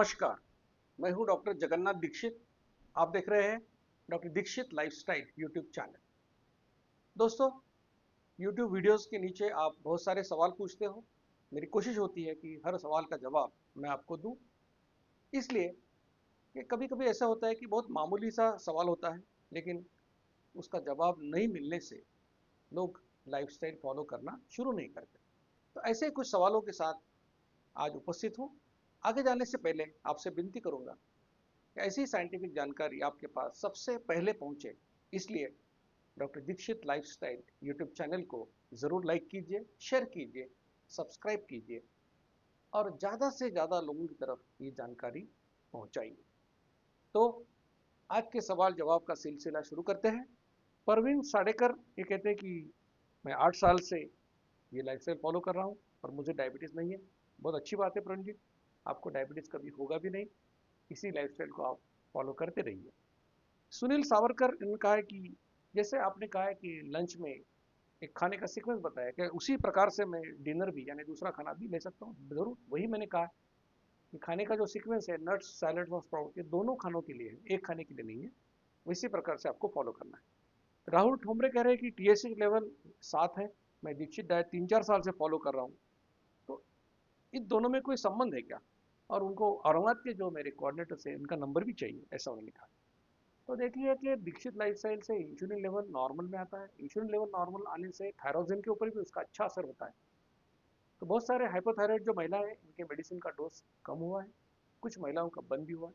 नमस्कार। मैं हूं डॉक्टर जगन्नाथ दीक्षित। आप देख रहे हैं doctor Dikshit lifestyle YouTube channel. दोस्तों, यूट्यूब वीडियोस के नीचे आप बहुत सारे सवाल पूछते हो। मेरी कोशिश होती है कि हर सवाल का जवाब मैं आपको दूं। इसलिए कि कभी कभी ऐसा होता है कि बहुत मामूली सा सवाल होता है, लेकिन उसका जवाब नहीं मिलने से लोग लाइफस्टाइल फॉलो करना शुरू नहीं करते। तो ऐसे ही कुछ सवालों के साथ आज उपस्थित हूँ। आगे जाने से पहले आपसे विनती करूंगा, ऐसी साइंटिफिक जानकारी आपके पास सबसे पहले पहुंचे, इसलिए doctor Dikshit lifestyle YouTube channel को ज़रूर लाइक कीजिए, शेयर कीजिए, सब्सक्राइब कीजिए और ज़्यादा से ज़्यादा लोगों की तरफ ये जानकारी पहुंचाइए। तो आज के सवाल जवाब का सिलसिला शुरू करते हैं। परवीन साडेकर ये कहते हैं कि मैं 8 साल से ये लाइफस्टाइल फॉलो कर रहा हूँ और मुझे डायबिटीज़ नहीं है। बहुत अच्छी बात है प्रवीण जी, आपको डायबिटीज़ कभी होगा भी नहीं। इसी लाइफस्टाइल को आप फॉलो करते रहिए। सुनील सावरकर ने कहा है कि जैसे आपने कहा है कि लंच में एक खाने का सीक्वेंस बताया, कि उसी प्रकार से मैं डिनर भी यानी दूसरा खाना भी ले सकता हूँ। जरूर वही मैंने कहा कि खाने का जो सीक्वेंस है, नट्स, सैलड और स्प्राउट, ये दोनों खानों के लिए है, एक खाने के लिए नहीं है। इसी प्रकार से आपको फॉलो करना है। राहुल ठोमरे कह रहे हैं कि टीएसएच लेवल 7 है। मैं दीक्षित डाइट 3-4 साल से फॉलो कर रहा हूँ। तो इन दोनों में कोई संबंध है क्या? और उनको औरंगाबाद के जो मेरे कोऑर्डिनेटर्स हैं उनका नंबर भी चाहिए, ऐसा उन्होंने कहा। तो देखिए कि दीक्षित लाइफस्टाइल से इंसुलिन लेवल नॉर्मल में आता है। इंसुलिन लेवल नॉर्मल आने से थायरोजिन के ऊपर भी उसका अच्छा असर होता है। तो बहुत सारे हाइपोथायराइड जो महिला है, इनके मेडिसिन का डोज कम हुआ है, कुछ महिलाओं का बंद भी हुआ है।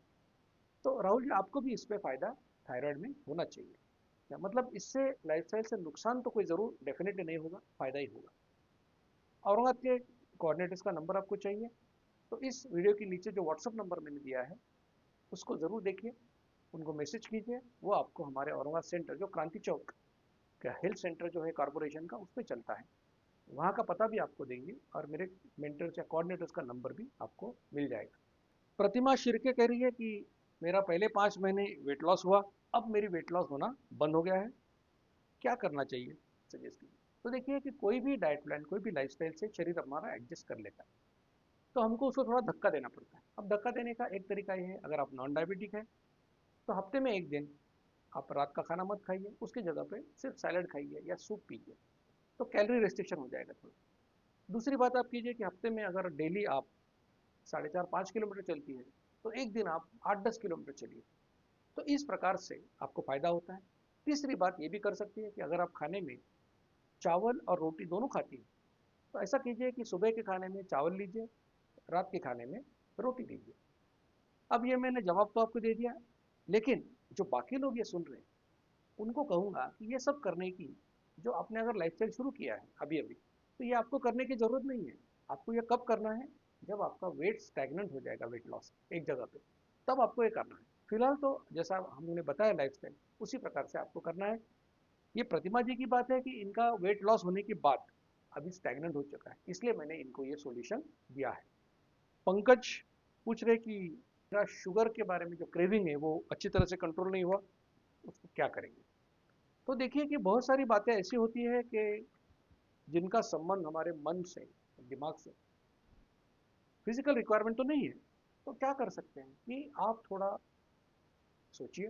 तो राहुल जी, आपको भी इसमें फायदा थायराइड में होना चाहिए। क्या मतलब, इससे लाइफस्टाइल से नुकसान तो कोई जरूर डेफिनेटली नहीं होगा, फायदा ही होगा। औरंगाबाद के कोऑर्डिनेटर्स का नंबर आपको चाहिए, तो इस वीडियो के नीचे जो व्हाट्सअप नंबर मैंने दिया है उसको जरूर देखिए, उनको मैसेज कीजिए। वो आपको हमारे औरंगाबाद सेंटर, जो क्रांति चौक का हेल्थ सेंटर जो है कॉर्पोरेशन का, उस पर चलता है, वहाँ का पता भी आपको देंगे और मेरे मेंटर्स या कोऑर्डिनेटर्स का नंबर भी आपको मिल जाएगा। प्रतिमा शिर्के कह रही है कि मेरा पहले 5 महीने वेट लॉस हुआ, अब मेरी वेट लॉस होना बंद हो गया है, क्या करना चाहिए, सजेस्ट कीजिए। तो देखिए कि कोई भी डाइट प्लान, कोई भी लाइफस्टाइल से शरीर हमारा एडजस्ट कर लेता है, तो हमको उसको थोड़ा धक्का देना पड़ता है। अब धक्का देने का एक तरीका ये है, अगर आप नॉन डायबिटिक है तो हफ्ते में एक दिन आप रात का खाना मत खाइए, उसकी जगह पे सिर्फ सैलड खाइए या सूप पीजिए, तो कैलोरी रेस्ट्रिक्शन हो जाएगा थोड़ा। दूसरी बात आप कीजिए कि हफ्ते में अगर डेली आप 4.5-5 किलोमीटर चलती है, तो एक दिन आप 8-10 किलोमीटर चलिए। तो इस प्रकार से आपको फायदा होता है। तीसरी बात ये भी कर सकती है कि अगर आप खाने में चावल और रोटी दोनों खाती हैं, तो ऐसा कीजिए कि सुबह के खाने में चावल लीजिए, रात के खाने में रोटी लीजिए। अब ये मैंने जवाब तो आपको दे दिया, लेकिन जो बाकी लोग ये सुन रहे हैं उनको कहूँगा कि ये सब करने की, जो आपने अगर लाइफस्टाइल शुरू किया है अभी अभी, तो ये आपको करने की ज़रूरत नहीं है। आपको ये कब करना है? जब आपका वेट स्टैग्नेंट हो जाएगा, वेट लॉस एक जगह पे, तब आपको ये करना है। फिलहाल तो जैसा हमने बताया लाइफस्टाइल, उसी प्रकार से आपको करना है। ये प्रतिमा जी की बात है कि इनका वेट लॉस होने के बाद अभी स्टैग्नेंट हो चुका है, इसलिए मैंने इनको ये सॉल्यूशन दिया है। पंकज पूछ रहे कि मेरा शुगर के बारे में जो क्रेविंग है वो अच्छी तरह से कंट्रोल नहीं हुआ, उसको क्या करेंगे? तो देखिए कि बहुत सारी बातें ऐसी होती है कि जिनका संबंध हमारे मन से, दिमाग से, फिजिकल रिक्वायरमेंट तो नहीं है। तो क्या कर सकते हैं कि आप थोड़ा सोचिए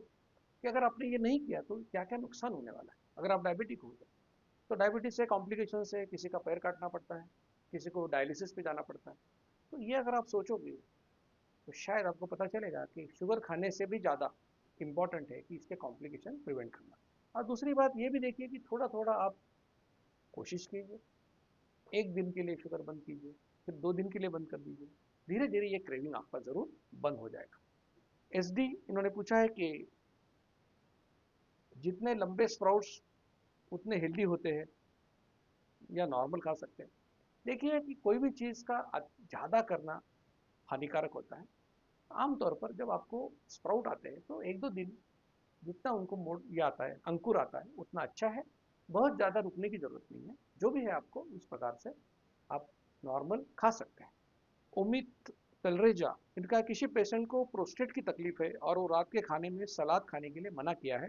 कि अगर आपने ये नहीं किया तो क्या क्या नुकसान होने वाला है। अगर आप डायबिटिक हो गए तो डायबिटीज से कॉम्प्लिकेशन से किसी का पैर काटना पड़ता है, किसी को डायलिसिस पे जाना पड़ता है। तो ये अगर आप सोचोगे तो शायद आपको पता चलेगा कि शुगर खाने से भी ज़्यादा इम्पॉर्टेंट है कि इसके कॉम्प्लिकेशन प्रिवेंट करना। और दूसरी बात ये भी देखिए कि थोड़ा थोड़ा आप कोशिश कीजिए, एक दिन के लिए शुगर बंद कीजिए, फिर 2 दिन के लिए बंद कर दीजिए। धीरे धीरे ये क्रेविंग आपका जरूर बंद हो जाएगा। एसडी इन्होंने पूछा है कि जितने लंबे स्प्राउट्स उतने हेल्दी होते हैं या नॉर्मल खा सकते हैं? देखिए कि कोई भी चीज़ का ज़्यादा करना हानिकारक होता है। आमतौर पर जब आपको स्प्राउट आते हैं तो 1-2 दिन जितना उनको मोड़ ये आता है, अंकुर आता है, उतना अच्छा है। बहुत ज़्यादा रुकने की जरूरत नहीं है। जो भी है आपको उस प्रकार से आप नॉर्मल खा सकते हैं। उमित तलरेजा, इनका किसी पेशेंट को प्रोस्टेट की तकलीफ है और वो रात के खाने में सलाद खाने के लिए मना किया है,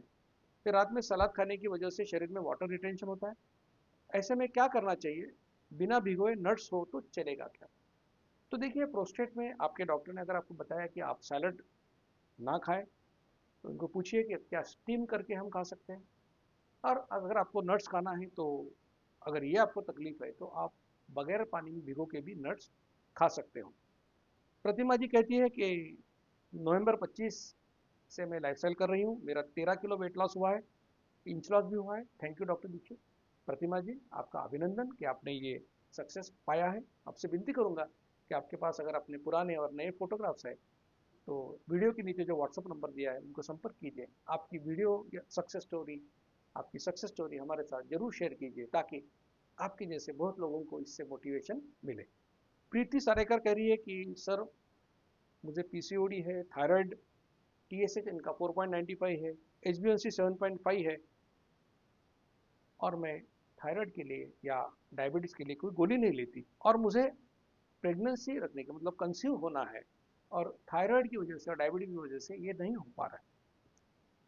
फिर रात में सलाद खाने की वजह से शरीर में वाटर रिटेंशन होता है। ऐसे में क्या करना चाहिए? बिना भिगोए नट्स हो तो चलेगा क्या? तो देखिए, प्रोस्टेट में आपके डॉक्टर ने अगर आपको बताया कि आप सैलड ना खाएं, तो उनको पूछिए कि क्या स्टीम करके हम खा सकते हैं। और अगर आपको नट्स खाना है तो अगर ये आपको तकलीफ है तो आप बगैर पानी में भिगो के भी नट्स खा सकते हो। प्रतिमा जी कहती है कि नवंबर 25 से मैं लाइफस्टाइल कर रही हूँ, मेरा 13 किलो वेट लॉस हुआ है, इंच लॉस भी हुआ है। Thank you doctor Dikshit. Pratima ji, आपका अभिनंदन कि आपने ये सक्सेस पाया है। आपसे विनती करूंगा कि आपके पास अगर अपने पुराने और नए फोटोग्राफ्स है तो वीडियो के नीचे जो व्हाट्सएप नंबर दिया है उनको संपर्क कीजिए। आपकी वीडियो या सक्सेस स्टोरी, आपकी सक्सेस स्टोरी हमारे साथ जरूर शेयर कीजिए, ताकि आपके जैसे बहुत लोगों को इससे मोटिवेशन मिले। प्रीति सारेकर कह रही है कि सर मुझे पीसीओडी है, थायराइड, टीएसएच इनका 4.95 है, एचबीएनसी 7.5 है, और मैं थायराइड के लिए या डायबिटीज के लिए कोई गोली नहीं लेती, और मुझे प्रेगनेंसी रखने का मतलब कंसीव होना है, और थायराइड की वजह से और डायबिटीज की वजह से ये नहीं हो पा रहा है,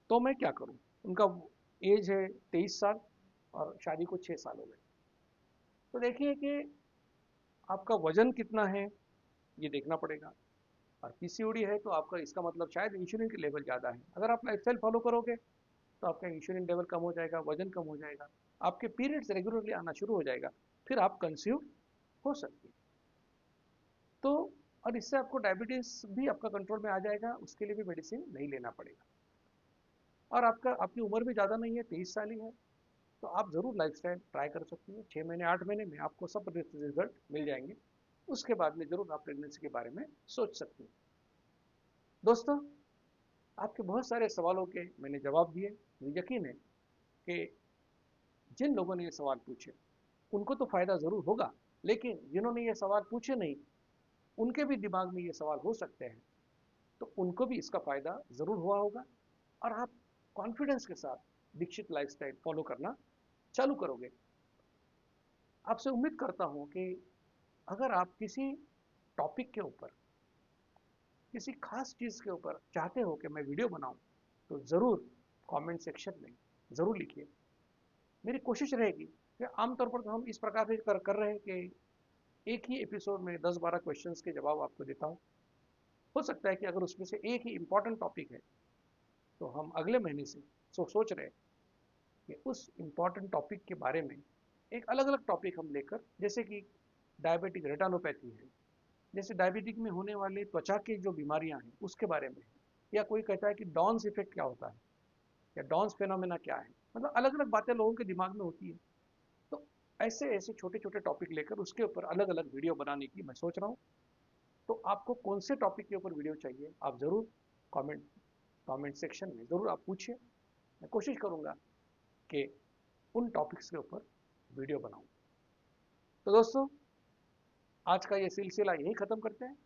तो मैं क्या करूं। उनका एज है 23 साल और शादी को 6 साल हो गए। तो देखिए कि आपका वजन कितना है ये देखना पड़ेगा, और पीसीओडी है तो आपका इसका मतलब शायद इंसुलिन के लेवल ज़्यादा है। अगर आप लाइफस्टाइल फॉलो करोगे तो आपका इंसुलिन लेवल कम हो जाएगा, वजन कम हो जाएगा, आपके पीरियड्स रेगुलरली आना शुरू हो जाएगा, फिर आप कंसीव हो सकती है। तो और इससे आपको डायबिटीज भी आपका कंट्रोल में आ जाएगा, उसके लिए भी मेडिसिन नहीं लेना पड़ेगा। और आपकी उम्र भी ज़्यादा नहीं है, 23 साल ही है, तो आप ज़रूर लाइफस्टाइल ट्राई कर सकती हैं। 6 महीने 8 महीने में आपको सब रिजल्ट मिल जाएंगे। उसके बाद में ज़रूर आप प्रेगनेंसी के बारे में सोच सकती हैं। दोस्तों, आपके बहुत सारे सवालों के मैंने जवाब दिए। मुझे यकीन है कि जिन लोगों ने ये सवाल पूछे उनको तो फ़ायदा ज़रूर होगा, लेकिन जिन्होंने ये सवाल पूछे नहीं, उनके भी दिमाग में ये सवाल हो सकते हैं, तो उनको भी इसका फ़ायदा ज़रूर हुआ होगा, और आप कॉन्फिडेंस के साथ दीक्षित लाइफस्टाइल फॉलो करना चालू करोगे। आपसे उम्मीद करता हूँ कि अगर आप किसी टॉपिक के ऊपर, किसी खास चीज़ के ऊपर चाहते हो कि मैं वीडियो बनाऊं, तो ज़रूर कमेंट सेक्शन में ज़रूर लिखिए। मेरी कोशिश रहेगी कि आमतौर पर तो हम इस प्रकार से कर रहे हैं कि एक ही एपिसोड में 10-12 क्वेश्चंस के जवाब आपको देता हूं। हो सकता है कि अगर उसमें से एक ही इम्पॉर्टेंट टॉपिक है तो हम अगले महीने से सोच रहे हैं कि उस इम्पॉर्टेंट टॉपिक के बारे में एक अलग अलग टॉपिक हम लेकर, जैसे कि डायबिटिक रेटिनोपैथी है, जैसे डायबिटिक में होने वाले त्वचा की जो बीमारियां हैं उसके बारे में, या कोई कहता है कि डॉन्स इफेक्ट क्या होता है या डॉन्स फेनोमेना क्या है, मतलब अलग अलग बातें लोगों के दिमाग में होती है। तो ऐसे ऐसे छोटे छोटे टॉपिक लेकर उसके ऊपर अलग अलग वीडियो बनाने की मैं सोच रहा हूँ। तो आपको कौन से टॉपिक के ऊपर वीडियो चाहिए, आप ज़रूर कमेंट सेक्शन में ज़रूर आप पूछिए। मैं कोशिश करूँगा कि उन टॉपिक्स के ऊपर वीडियो बनाऊँ। तो दोस्तों, आज का ये सिलसिला यही ख़त्म करते हैं।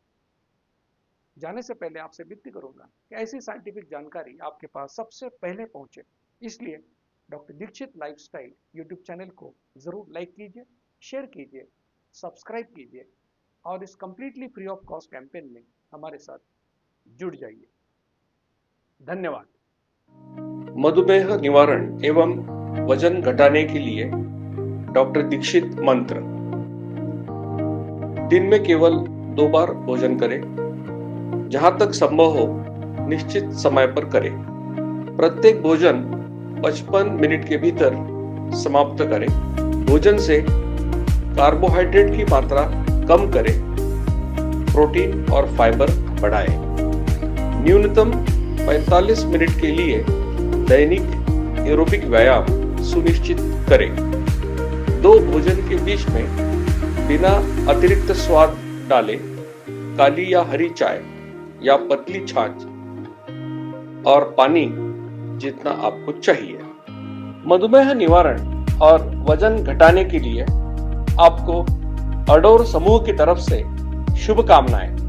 जाने से पहले आपसे विनती करूंगा कि ऐसी साइंटिफिक जानकारी आपके पास सबसे पहले पहुंचे, इसलिए doctor Dikshit lifestyle YouTube channel को ज़रूर लाइक कीजिए, शेयर कीजिए, सब्सक्राइब कीजिए, और इस completely free of cost campaign में हमारे साथ जुड़ जाइए। धन्यवाद। मधुमेह निवारण एवं वजन घटाने के लिए डॉक्टर दीक्षित मंत्र। दिन में केवल 2 बार भोजन करें, जहां तक संभव हो निश्चित समय पर करें। प्रत्येक भोजन 55 मिनट के भीतर समाप्त करें। भोजन से कार्बोहाइड्रेट की मात्रा कम करें, प्रोटीन और फाइबर बढ़ाएं। न्यूनतम 45 मिनट के लिए दैनिक एरोबिक व्यायाम सुनिश्चित करें। 2 भोजन के बीच में बिना अतिरिक्त स्वाद डाले काली या हरी चाय या पतली छाछ और पानी जितना आपको चाहिए। मधुमेह निवारण और वजन घटाने के लिए आपको अडोर समूह की तरफ से शुभकामनाएं।